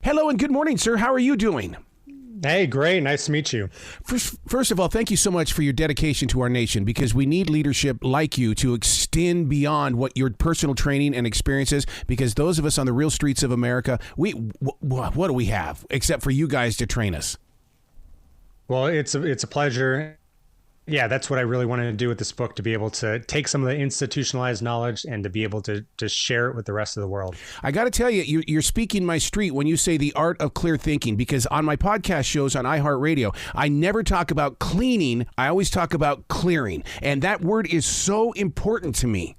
Hello and good morning, sir. How are you doing? Hey, great. Nice to meet you. First of all, thank you so much for your dedication to our nation, because we need leadership like you to extend beyond what your personal training and experiences, because those of us on the real streets of America, what do we have except for you guys to train us? Well, it's a pleasure. Yeah, that's what I really wanted to do with this book, to be able to take some of the institutionalized knowledge and to be able to share it with the rest of the world. I got to tell you, you're speaking my street when you say the art of clear thinking, because on my podcast shows on iHeartRadio, I never talk about cleaning. I always talk about clearing. And that word is so important to me.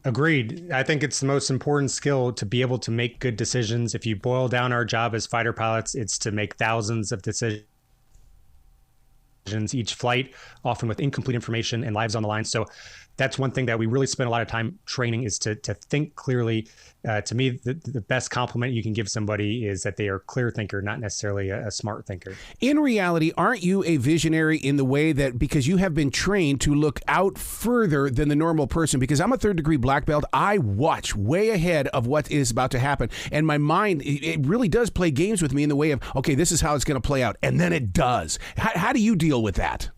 Agreed. I think it's the most important skill to be able to make good decisions. If you boil down our job as fighter pilots, it's to make thousands of decisions each flight, often with incomplete information and lives on the line. So that's one thing that we really spend a lot of time training, is to think clearly. To me, the best compliment you can give somebody is that they are a clear thinker, not necessarily a smart thinker. In reality, aren't you a visionary in the way that, because you have been trained to look out further than the normal person? Because I'm a third-degree black belt. I watch way ahead of what is about to happen. And my mind, it really does play games with me in the way of, okay, this is how it's going to play out. And then it does. How do you deal with that?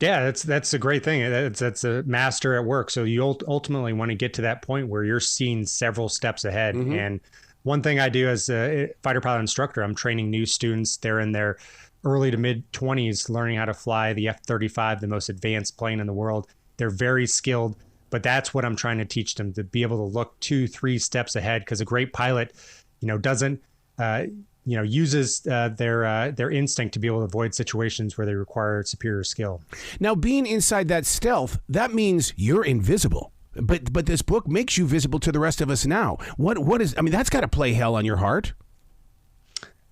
Yeah, that's a great thing. That's a master at work. So you ultimately want to get to that point where you're seeing several steps ahead. Mm-hmm. And one thing I do as a fighter pilot instructor, I'm training new students. They're in their early to mid 20s, learning how to fly the F-35, the most advanced plane in the world. They're very skilled, but that's what I'm trying to teach them, to be able to look 2-3 steps ahead. Because a great pilot, doesn't uses their instinct to be able to avoid situations where they require superior skill. Now, being inside that stealth, that means you're invisible. But this book makes you visible to the rest of us now. What is? I mean, that's got to play hell on your heart.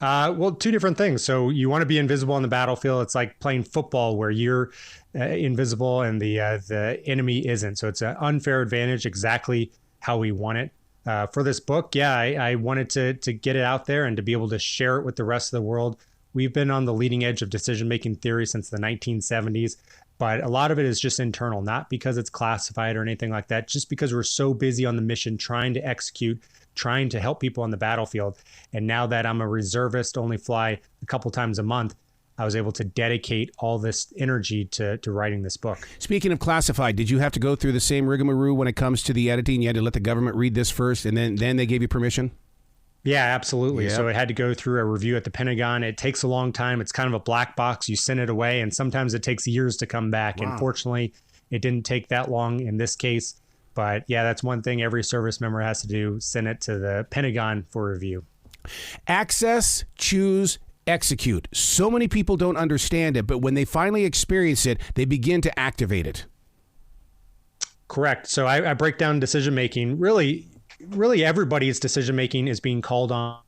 Well, two different things. So you want to be invisible on the battlefield. It's like playing football, where you're invisible and the enemy isn't. So it's an unfair advantage, exactly how we want it. For this book, I wanted to get it out there and to be able to share it with the rest of the world. We've been on the leading edge of decision-making theory since the 1970s, but a lot of it is just internal, not because it's classified or anything like that, just because we're so busy on the mission, trying to execute, trying to help people on the battlefield. And now that I'm a reservist, only fly a couple times a month, I was able to dedicate all this energy to writing this book. Speaking of classified, did you have to go through the same rigmarole when it comes to the editing? You had to let the government read this first, and then they gave you permission? Yeah, absolutely. Yeah. So it had to go through a review at the Pentagon. It takes a long time. It's kind of a black box. You send it away, and sometimes it takes years to come back. Wow. And fortunately, it didn't take that long in this case. But yeah, that's one thing every service member has to do, send it to the Pentagon for review. Access, choose, execute. So many people don't understand it, but when they finally experience it, they begin to activate it. Correct. So I break down decision making. Really everybody's decision making is being called on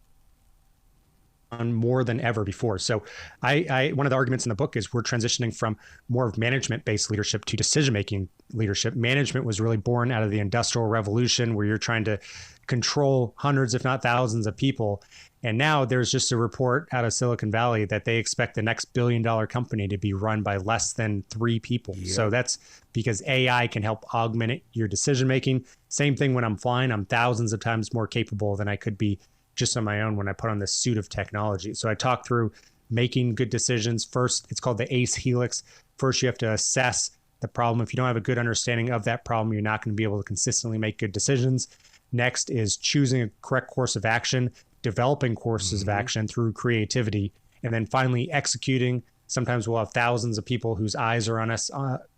more than ever before. So I one of the arguments in the book is we're transitioning from more of management-based leadership to decision-making leadership. Management was really born out of the Industrial Revolution, where you're trying to control hundreds, if not thousands of people. And now there's just a report out of Silicon Valley that they expect the next billion-dollar company to be run by less than 3 people. Yeah. So that's because AI can help augment your decision-making. Same thing when I'm flying. I'm thousands of times more capable than I could be just on my own when I put on this suit of technology. So I talk through making good decisions. First, it's called the ACE Helix. First, you have to assess the problem. If you don't have a good understanding of that problem, you're not going to be able to consistently make good decisions. Next is choosing a correct course of action, developing courses of action through creativity, and then finally executing. Sometimes we'll have thousands of people whose eyes are on us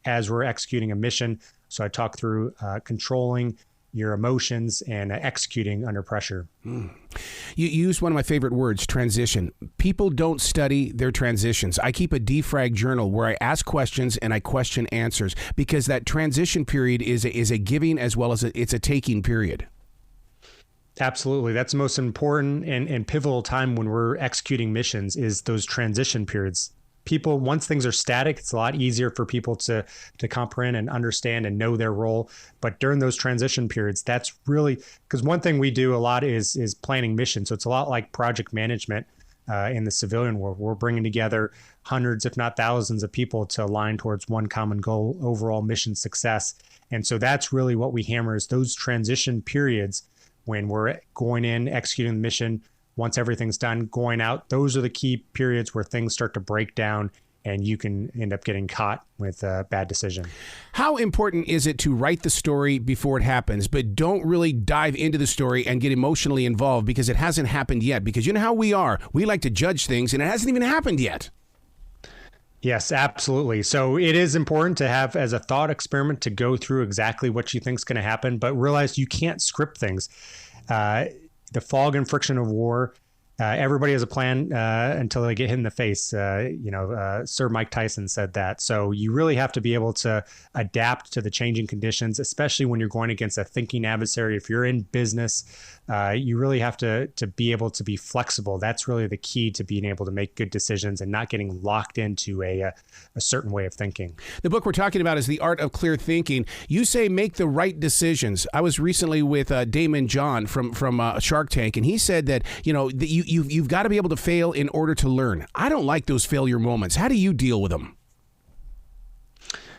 as we're executing a mission. So I talk through controlling your emotions and executing under pressure. You used one of my favorite words, transition. People don't study their transitions. I keep a defrag journal where I ask questions and I question answers, because that transition period is a giving as well as it's a taking period. Absolutely. That's the most important and pivotal time when we're executing missions, is those transition periods. People, once things are static, it's a lot easier for people to comprehend and understand and know their role. But during those transition periods, that's really, because one thing we do a lot is planning missions. So it's a lot like project management in the civilian world. We're bringing together hundreds, if not thousands of people to align towards one common goal, overall mission success. And so that's really what we hammer, is those transition periods when we're going in, executing the mission, once everything's done, going out, those are the key periods where things start to break down and you can end up getting caught with a bad decision. How important is it to write the story before it happens, but don't really dive into the story and get emotionally involved because it hasn't happened yet? Because you know how we are. We like to judge things and it hasn't even happened yet. Yes, absolutely. So it is important to have as a thought experiment to go through exactly what you think is going to happen, but realize you can't script things. The fog and friction of war, everybody has a plan until they get hit in the face. Sir Mike Tyson said that. So you really have to be able to adapt to the changing conditions, especially when you're going against a thinking adversary. If you're in business, you really have to be able to be flexible. That's really the key to being able to make good decisions and not getting locked into a certain way of thinking. The book we're talking about is The Art of Clear Thinking. You say make the right decisions. I was recently with Damon John from Shark Tank, and he said that, you've got to be able to fail in order to learn. I don't like those failure moments. How do you deal with them?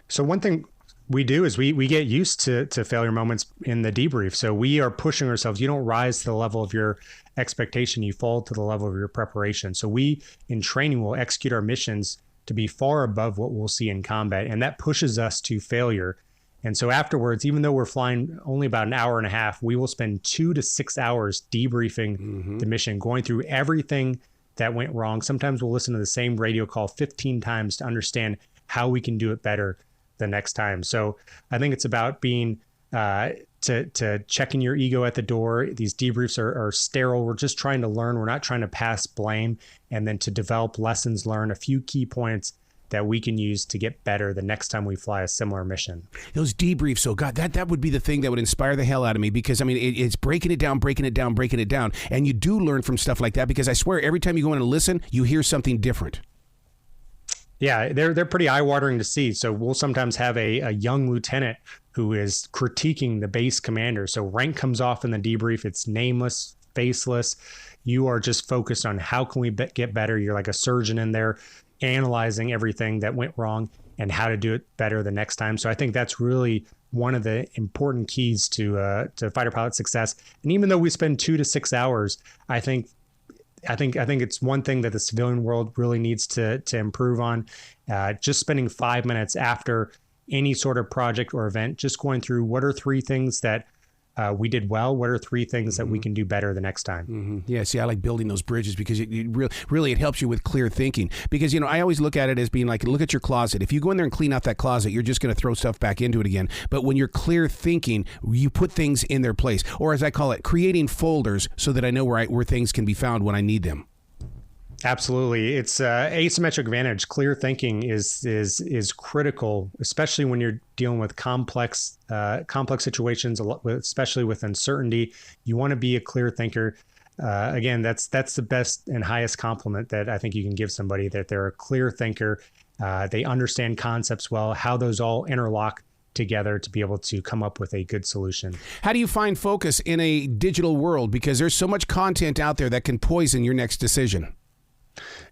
So one thing we do is we get used to failure moments in the debrief. So we are pushing ourselves. You don't rise to the level of your expectation. You fall to the level of your preparation. So we, in training, will execute our missions to be far above what we'll see in combat. And that pushes us to failure. And so afterwards, even though we're flying only about an hour and a half, we will spend 2 to 6 hours debriefing the mission, going through everything that went wrong. Sometimes we'll listen to the same radio call 15 times to understand how we can do it better the next time. So I think it's about being to checking your ego at the door. These debriefs are sterile. We're just trying to learn. We're not trying to pass blame, and then to develop lessons learned, a few key points that we can use to get better the next time we fly a similar mission. Those debriefs, so God, that would be the thing that would inspire the hell out of me, because I mean, it's breaking it down, and you do learn from stuff like that, because I swear every time you go in and listen, you hear something different. Yeah, they're pretty eye-watering to see. So we'll sometimes have a young lieutenant who is critiquing the base commander. So rank comes off in the debrief. It's nameless, faceless. You are just focused on how can we get better. You're like a surgeon in there, analyzing everything that went wrong and how to do it better the next time. So I think that's really one of the important keys to fighter pilot success. And even though we spend 2 to 6 hours, I think it's one thing that the civilian world really needs to improve on. Just spending 5 minutes after any sort of project or event, just going through what are 3 things that we did well, what are 3 things that we can do better the next time. Yeah, see, I like building those bridges because it really helps you with clear thinking. Because, I always look at it as being like, look at your closet. If you go in there and clean out that closet, you're just going to throw stuff back into it again. But when you're clear thinking, you put things in their place. Or as I call it, creating folders so that I know where things can be found when I need them. Absolutely. It's asymmetric advantage. Clear thinking is critical, especially when you're dealing with complex situations, especially with uncertainty. You want to be a clear thinker. Again, that's the best and highest compliment that I think you can give somebody, that they're a clear thinker. They understand concepts well, how those all interlock together to be able to come up with a good solution. How do you find focus in a digital world? Because there's so much content out there that can poison your next decision.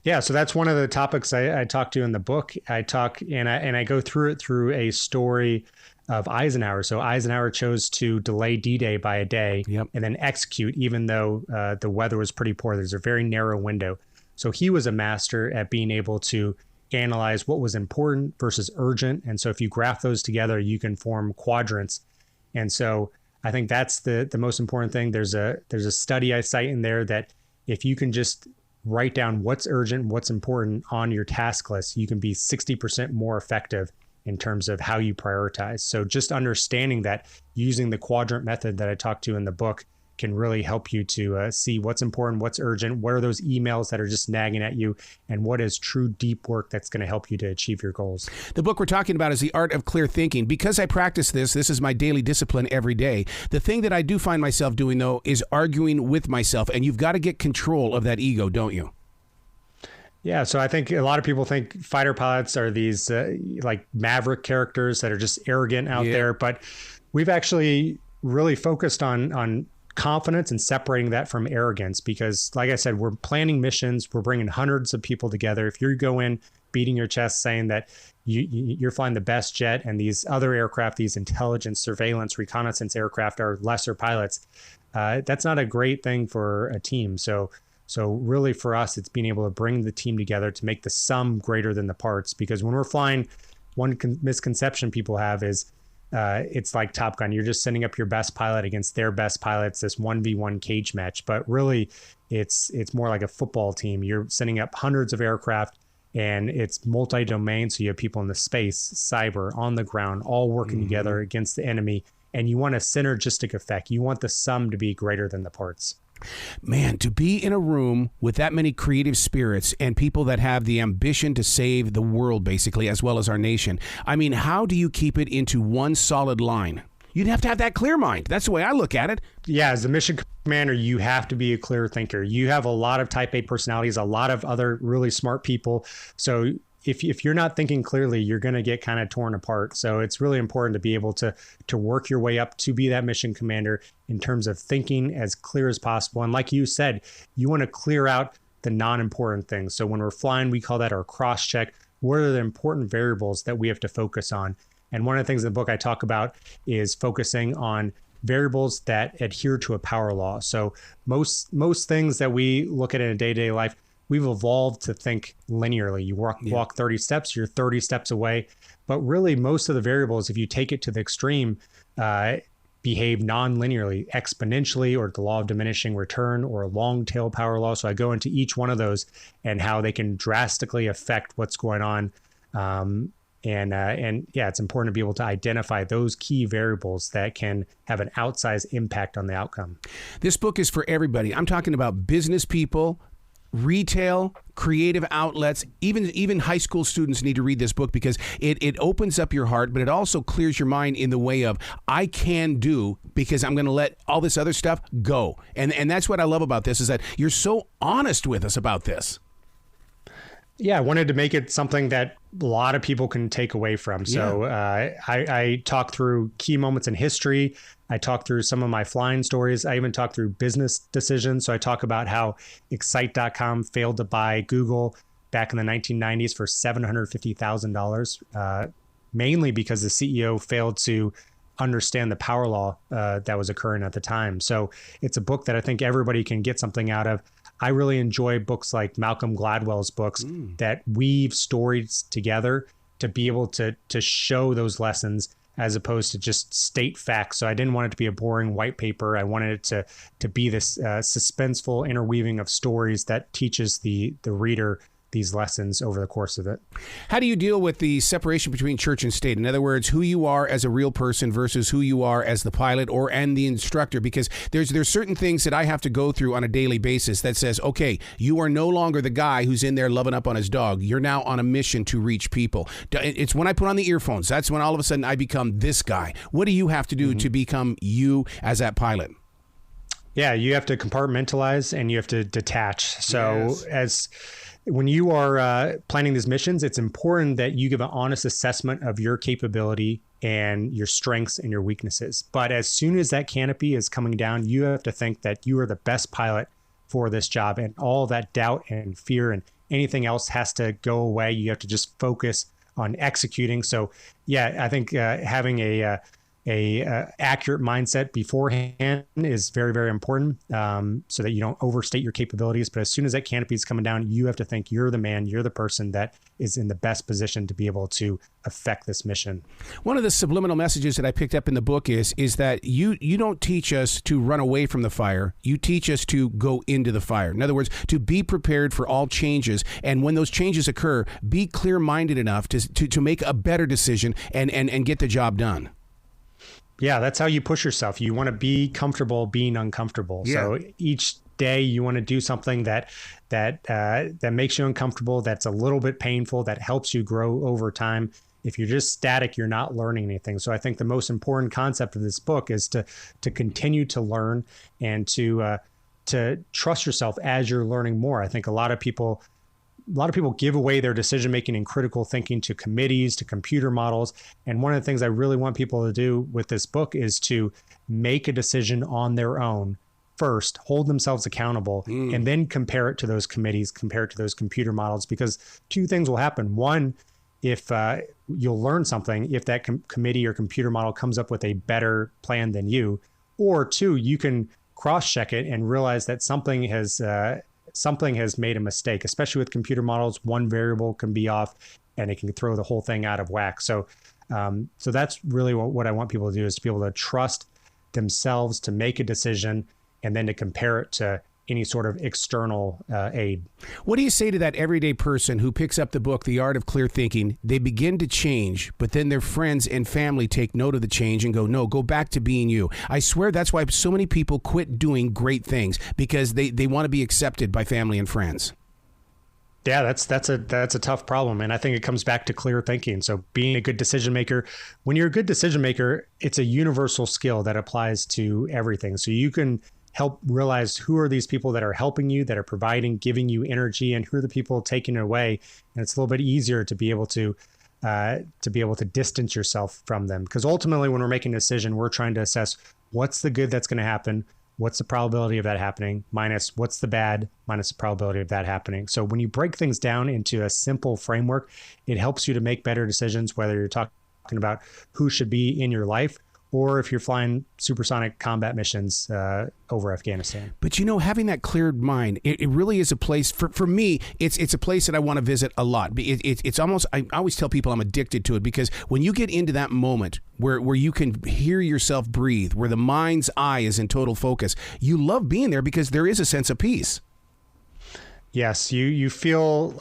Yeah, so that's one of the topics I talk to in the book. I go through it through a story of Eisenhower. So Eisenhower chose to delay D-Day by a day and then execute, even though the weather was pretty poor. There's a very narrow window. So he was a master at being able to analyze what was important versus urgent. And so if you graph those together, you can form quadrants. And so I think that's the most important thing. There's a study I cite in there that if you can just write down what's urgent, what's important on your task list, you can be 60% more effective in terms of how you prioritize. So just understanding that, using the quadrant method that I talked to in the book, can really help you to see what's important, what's urgent, what are those emails that are just nagging at you, and what is true deep work that's going to help you to achieve your goals. The book we're talking about is The Art of Clear Thinking. Because I practice this is my daily discipline every day. The thing that I do find myself doing, though, is arguing with myself, and you've got to get control of that ego, don't you? Yeah, so I think a lot of people think fighter pilots are these like maverick characters that are just arrogant out there, but we've actually really focused on confidence and separating that from arrogance, because like I said, we're planning missions, we're bringing hundreds of people together. If you go in beating your chest saying that you're flying the best jet and these other aircraft, these intelligence, surveillance, reconnaissance aircraft are lesser pilots, that's not a great thing for a team. So So really for us, it's being able to bring the team together to make the sum greater than the parts. Because when we're flying, one misconception people have is it's like Top Gun. You're just sending up your best pilot against their best pilots, this 1v1 cage match. But really, it's more like a football team. You're sending up hundreds of aircraft, and it's multi-domain. So you have people in the space, cyber, on the ground, all working together against the enemy. And you want a synergistic effect. You want the sum to be greater than the parts. Man, to be in a room with that many creative spirits and people that have the ambition to save the world, basically, as well as our nation. I mean, how do you keep it into one solid line? You'd have to have that clear mind. That's the way I look at it. Yeah, as a mission commander, you have to be a clear thinker. You have a lot of type A personalities, a lot of other really smart people. So if you're not thinking clearly, you're going to get kind of torn apart. So it's really important to be able to work your way up to be that mission commander in terms of thinking as clear as possible. And like you said, you want to clear out the non-important things. So when we're flying, we call that our cross check. What are the important variables that we have to focus on? And one of the things in the book I talk about is focusing on variables that adhere to a power law. So most things that we look at in a day-to-day life, we've evolved to think linearly. You walk 30 steps, you're 30 steps away. But really, most of the variables, if you take it to the extreme, behave non-linearly, exponentially, or the law of diminishing return, or a long tail power law. So I go into each one of those and how they can drastically affect what's going on. And yeah, it's important to be able to identify those key variables that can have an outsized impact on the outcome. This book is for everybody. I'm talking about business people, retail, creative outlets, even high school students need to read this book because it opens up your heart, but it also clears your mind in the way of, I can do, because I'm going to let all this other stuff go. And that's what I love about this, is that you're so honest with us about this. Yeah, I wanted to make it something that a lot of people can take away from. So I talk through key moments in history. I talk through some of my flying stories. I even talk through business decisions. So I talk about how Excite.com failed to buy Google back in the 1990s for $750,000, mainly because the CEO failed to understand the power law that was occurring at the time. So it's a book that I think everybody can get something out of. I really enjoy books like Malcolm Gladwell's books that weave stories together to be able to show those lessons as opposed to just state facts. So I didn't want it to be a boring white paper. I wanted it to be this suspenseful interweaving of stories that teaches the reader these lessons over the course of it. How do you deal with the separation between church and state? In other words, who you are as a real person versus who you are as the pilot and the instructor? Because there's certain things that I have to go through on a daily basis that says, okay, you are no longer the guy who's in there loving up on his dog. You're now on a mission to reach people. It's when I put on the earphones, that's when all of a sudden I become this guy. What do you have to do to become you as that pilot? Yeah, you have to compartmentalize and you have to detach. So when you are planning these missions, it's important that you give an honest assessment of your capability and your strengths and your weaknesses. But as soon as that canopy is coming down, you have to think that you are the best pilot for this job, and all that doubt and fear and anything else has to go away. You have to just focus on executing. So yeah, I think having a accurate mindset beforehand is very, very important, so that you don't overstate your capabilities. But as soon as that canopy is coming down, you have to think you're the man, you're the person that is in the best position to be able to affect this mission. One of the subliminal messages that I picked up in the book is that you don't teach us to run away from the fire. You teach us to go into the fire. In other words, to be prepared for all changes. And when those changes occur, be clear-minded enough to make a better decision and get the job done. Yeah, that's how you push yourself. You want to be comfortable being uncomfortable. Yeah. So each day you want to do something that makes you uncomfortable, that's a little bit painful, that helps you grow over time. If you're just static, you're not learning anything. So I think the most important concept of this book is to continue to learn and to trust yourself as you're learning more. I think a lot of people give away their decision-making and critical thinking to committees, to computer models. And one of the things I really want people to do with this book is to make a decision on their own first, hold themselves accountable, and then compare it to those committees, compare it to those computer models, because two things will happen. One, if you'll learn something, if that committee or computer model comes up with a better plan than you, or two, you can cross-check it and realize that something has something has made a mistake, especially with computer models. One variable can be off and it can throw the whole thing out of whack. So that's really what I want people to do, is to be able to trust themselves to make a decision and then to compare it to any sort of external aid. What do you say to that everyday person who picks up the book, The Art of Clear Thinking? They begin to change, but then their friends and family take note of the change and go, no, go back to being you. I swear that's why so many people quit doing great things, because they want to be accepted by family and friends. Yeah, that's a tough problem. And I think it comes back to clear thinking. So being a good decision maker, when you're a good decision maker, it's a universal skill that applies to everything. So you can help realize who are these people that are helping you, that are providing, giving you energy, and who are the people taking it away. And it's a little bit easier to be able to distance yourself from them. Because ultimately, when we're making a decision, we're trying to assess what's the good that's going to happen, what's the probability of that happening, minus what's the bad, minus the probability of that happening. So when you break things down into a simple framework, it helps you to make better decisions, whether you're talking about who should be in your life, or if you're flying supersonic combat missions over Afghanistan. But having that cleared mind, it really is a place, for me, it's a place that I want to visit a lot. It's almost, I always tell people I'm addicted to it, because when you get into that moment where you can hear yourself breathe, where the mind's eye is in total focus, you love being there because there is a sense of peace. Yes, you feel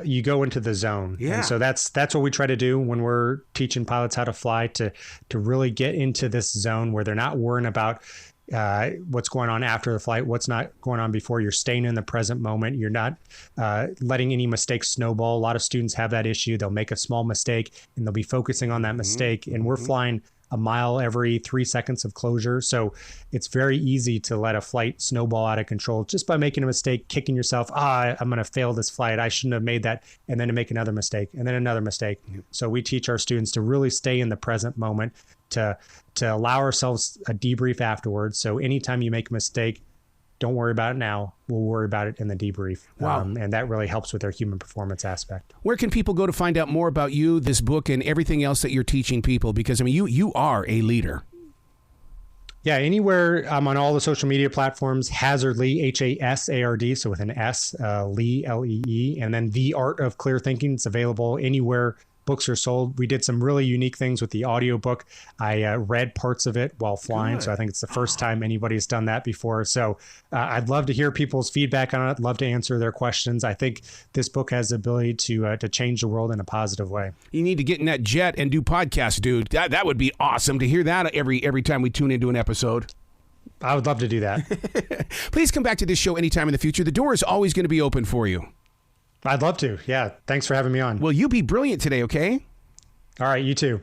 you go into the zone. Yeah. And so that's what we try to do when we're teaching pilots how to fly, to really get into this zone where they're not worrying about what's going on after the flight, what's not going on before. You're staying in the present moment. You're not letting any mistakes snowball. A lot of students have that issue. They'll make a small mistake and they'll be focusing on that mistake. And we're flying a mile every 3 seconds of closure. So it's very easy to let a flight snowball out of control just by making a mistake, kicking yourself, I'm going to fail this flight. I shouldn't have made that. And then to make another mistake and then another mistake. So we teach our students to really stay in the present moment, to allow ourselves a debrief afterwards. So anytime you make a mistake, don't worry about it now. We'll worry about it in the debrief. Wow. And that really helps with their human performance aspect. Where can people go to find out more about you, this book, and everything else that you're teaching people? Because, you are a leader. Yeah, anywhere. I'm on all the social media platforms. Hasard Lee, Hasard, so with an S, Lee, Lee. And then The Art of Clear Thinking. It's available anywhere books are sold. We did some really unique things with the audiobook. I read parts of it while flying. Good. So I think it's the first time anybody's done that before. So I'd love to hear people's feedback on it. Love to answer their questions. I think this book has the ability to change the world in a positive way. You need to get in that jet and do podcasts, dude. That would be awesome to hear that every time we tune into an episode. I would love to do that. Please come back to this show anytime in the future. The door is always going to be open for you. I'd love to. Yeah. Thanks for having me on. Well, you be brilliant today, okay? All right. You too.